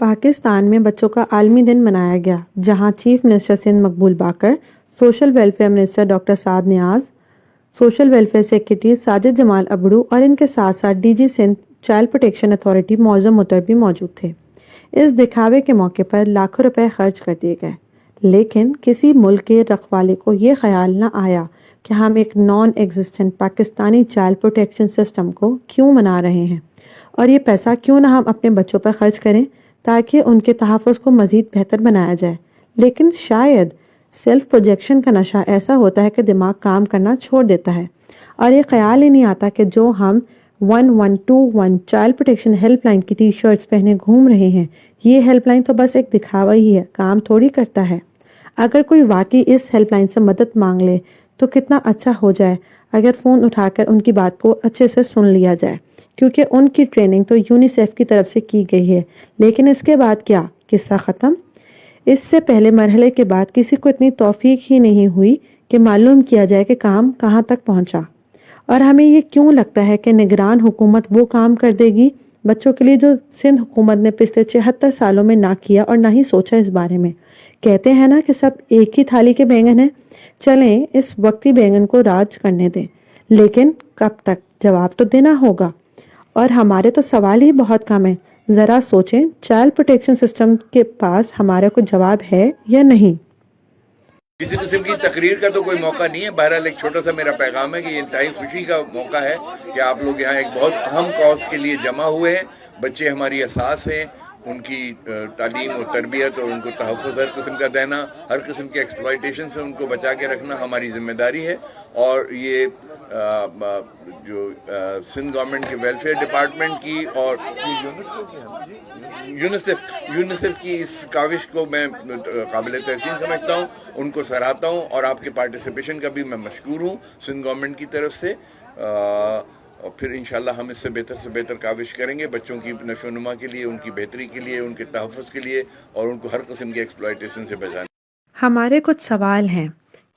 پاکستان میں بچوں کا عالمی دن منایا گیا، جہاں chief minister Sindh Maqbool Baqir, social welfare minister doctor Saad Niaz, social welfare secretary Sajid Jamal Abro اور ان کے ساتھ ساتھ D G Sindh child protection authority Moazzam Matar بھی موجود تھے۔ اس دکھاوے کے موقع پر لاکھوں روپے خرچ کر دیے گئے، لیکن کسی ملک کے رکھوالے کو یہ خیال نہ آیا کہ ہم ایک naan existent Pakistani child protection system کو کیوں منا رہے ہیں، اور یہ پیسہ کیوں نہ ہم اپنے بچوں پر خرچ کریں تاکہ ان کے تحفظ کو مزید بہتر بنایا جائے۔ لیکن شاید سیلف پروجیکشن کا نشہ ایسا ہوتا ہے کہ دماغ کام کرنا چھوڑ دیتا ہے، اور یہ خیال ہی نہیں آتا کہ جو ہم 1121 چائلڈ پروٹیکشن ہیلپ لائن کی ٹی شرٹس پہنے گھوم رہے ہیں، یہ ہیلپ لائن تو بس ایک دکھاوا ہی ہے، کام تھوڑی کرتا ہے۔ اگر کوئی واقعی اس ہیلپ لائن سے مدد مانگ لے تو کتنا اچھا ہو جائے اگر فون اٹھا کر ان کی بات کو اچھے سے سن لیا جائے، کیونکہ ان کی ٹریننگ تو یونیسیف کی طرف سے کی گئی ہے۔ لیکن اس کے بعد کیا؟ قصہ ختم؟ اس سے پہلے مرحلے کے بعد کسی کو اتنی توفیق ہی نہیں ہوئی کہ معلوم کیا جائے کہ کام کہاں تک پہنچا، اور ہمیں یہ کیوں لگتا ہے کہ نگران حکومت وہ کام کر دے گی بچوں کے لیے جو سندھ حکومت نے پچھلے 76 سالوں میں نہ کیا اور نہ ہی سوچا اس بارے میں۔ کہتے ہیں نا کہ سب ایک ہی تھالی کے بینگن ہیں، چلیں اس وقتی بینگن کو راج کرنے دیں، لیکن کب تک؟ جواب تو دینا ہوگا، اور ہمارے تو سوال ہی بہت کم ہیں۔ ذرا سوچیں، چائلڈ پروٹیکشن سسٹم کے پاس ہمارا کوئی جواب ہے یا نہیں؟ کسی قسم کی تقریر کا تو کوئی موقع نہیں ہے، بہرحال ایک چھوٹا سا میرا پیغام ہے کہ یہ انتہائی خوشی کا موقع ہے کہ آپ لوگ یہاں ایک بہت اہم کاز کے لیے جمع ہوئے ہیں۔ بچے ہماری اساس ہیں، ان کی تعلیم اور تربیت اور ان کو تحفظ ہر قسم کا دینا، ہر قسم کے ایکسپلائٹیشن سے ان کو بچا کے رکھنا ہماری ذمہ داری ہے۔ اور یہ جو سندھ گورنمنٹ کے ویلفیئر ڈپارٹمنٹ کی اور یونیسیف کی اس کاوش کو میں قابل تحسین سمجھتا ہوں، ان کو سراہتا ہوں، اور آپ کے پارٹیسپیشن کا بھی میں مشکور ہوں سندھ گورنمنٹ کی طرف سے۔ اور پھر انشاءاللہ ہم اس سے بہتر کاوش کریں گے بچوں کی نشو و نما کے لیے، ان کی بہتری کے لیے، ان کے تحفظ کے لیے، اور ان کو ہر قسم کی ایکسپلائٹیشن سے بچانے۔ ہمارے کچھ سوال ہیں۔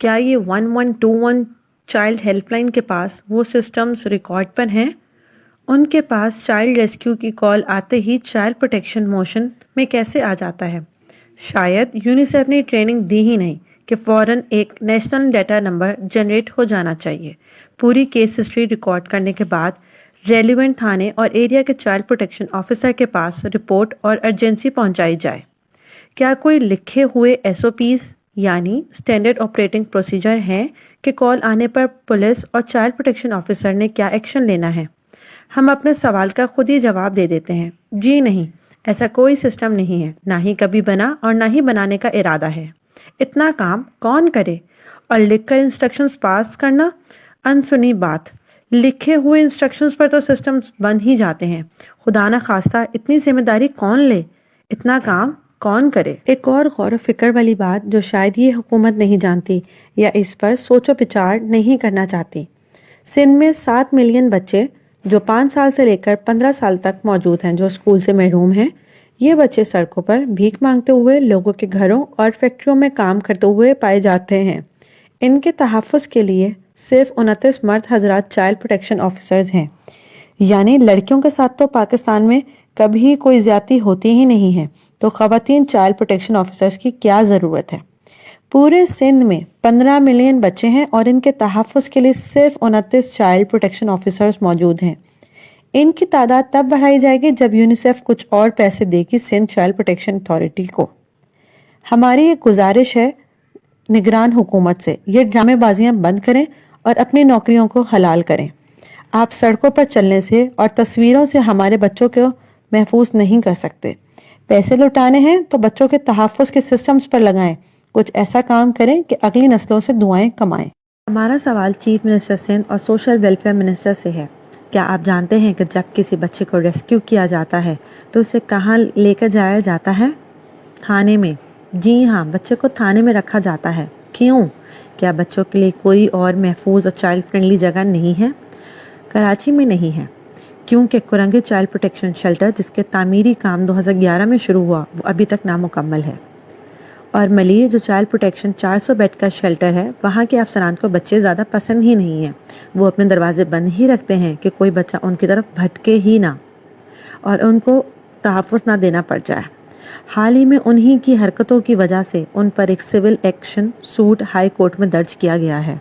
کیا یہ 1121 چائلڈ ہیلپ لائن کے پاس وہ سسٹمز ریکارڈ پر ہیں؟ ان کے پاس چائلڈ ریسکیو کی کال آتے ہی چائلڈ پروٹیکشن موشن میں کیسے آ جاتا ہے؟ شاید یونیسیف نے ٹریننگ دی ہی نہیں کہ فوراً ایک نیشنل ڈیٹا نمبر جنریٹ ہو جانا چاہیے۔ پوری کیس ہسٹری ریکارڈ کرنے کے بعد ریلیونٹ تھانے اور ایریا کے چائلڈ پروٹیکشن آفیسر کے پاس رپورٹ اور ارجنسی پہنچائی جائے۔ کیا کوئی لکھے ہوئے SOPs یعنی اسٹینڈرڈ آپریٹنگ پروسیجر ہیں کہ کال آنے پر پولیس اور چائلڈ پروٹیکشن آفیسر نے کیا ایکشن لینا ہے؟ ہم اپنے سوال کا خود ہی جواب دے دیتے ہیں، جی نہیں، ایسا کوئی سسٹم نہیں ہے، نہ ہی کبھی بنا اور نہ ہی بنانے کا ارادہ ہے۔ اتنا کام کون کرے؟ اور لکھ کر انسٹرکشنز پاس کرنا؟ انسنی بات، لکھے ہوئے انسٹرکشنز پر تو سسٹمز بن ہی جاتے ہیں۔ خدا نہ خواستہ اتنی ذمہ داری کون لے؟ اتنا کام کون کرے؟ ایک اور غور و فکر والی بات جو شاید یہ حکومت نہیں جانتی یا اس پر سوچ و بچار نہیں کرنا چاہتی، سندھ میں 7 ملین بچے جو 5 سال سے لے کر 15 سال تک موجود ہیں جو اسکول سے محروم ہیں۔ یہ بچے سڑکوں پر بھیک مانگتے ہوئے، لوگوں کے گھروں اور فیکٹریوں میں کام کرتے ہوئے پائے جاتے ہیں۔ ان کے تحفظ کے لیے صرف 29 مرد حضرات چائلڈ پروٹیکشن آفیسرز ہیں، یعنی لڑکیوں کے ساتھ تو پاکستان میں کبھی کوئی زیادتی ہوتی ہی نہیں ہے، تو خواتین چائلڈ پروٹیکشن آفیسرز کی کیا ضرورت ہے؟ پورے سندھ میں 15 ملین بچے ہیں اور ان کے تحفظ کے لیے صرف 29 چائلڈ پروٹیکشن آفیسرز موجود ہیں۔ ان کی تعداد تب بڑھائی جائے گی جب یونیسیف کچھ اور پیسے دے گی سندھ چائلڈ پروٹیکشن اتھارٹی کو۔ ہماری ایک گزارش ہے نگران حکومت سے، یہ ڈرامے بازیاں بند کریں اور اپنی نوکریوں کو حلال کریں۔ آپ سڑکوں پر چلنے سے اور تصویروں سے ہمارے بچوں کو محفوظ نہیں کر سکتے۔ پیسے لٹانے ہیں تو بچوں کے تحفظ کے سسٹمز پر لگائیں، کچھ ایسا کام کریں کہ اگلی نسلوں سے دعائیں کمائیں۔ ہمارا سوال چیف منسٹر سندھ اور سوشل ویلفیئر منسٹر سے ہے۔ کیا آپ جانتے ہیں کہ جب کسی بچے کو ریسکیو کیا جاتا ہے تو اسے کہاں لے کر جایا جاتا ہے؟ تھانے میں۔ جی ہاں، بچے کو تھانے میں رکھا جاتا ہے۔ کیوں؟ کیا بچوں کے لیے کوئی اور محفوظ اور چائلڈ فرینڈلی جگہ نہیں ہے؟ کراچی میں نہیں ہے، کیونکہ کرنگی چائلڈ پروٹیکشن شیلٹر جس کے تعمیری کام 2011 میں شروع ہوا وہ ابھی تک نامکمل ہے، اور ملیر جو چائلڈ پروٹیکشن 400 بیڈ کا شیلٹر ہے، وہاں کے افسران کو بچے زیادہ پسند ہی نہیں ہیں۔ وہ اپنے دروازے بند ہی رکھتے ہیں کہ کوئی بچہ ان کی طرف بھٹکے ہی نہ اور ان کو تحفظ نہ دینا پڑ جائے۔ حال ہی میں انہی کی حرکتوں کی وجہ سے ان پر ایک civil action suit high court میں درج کیا گیا ہے۔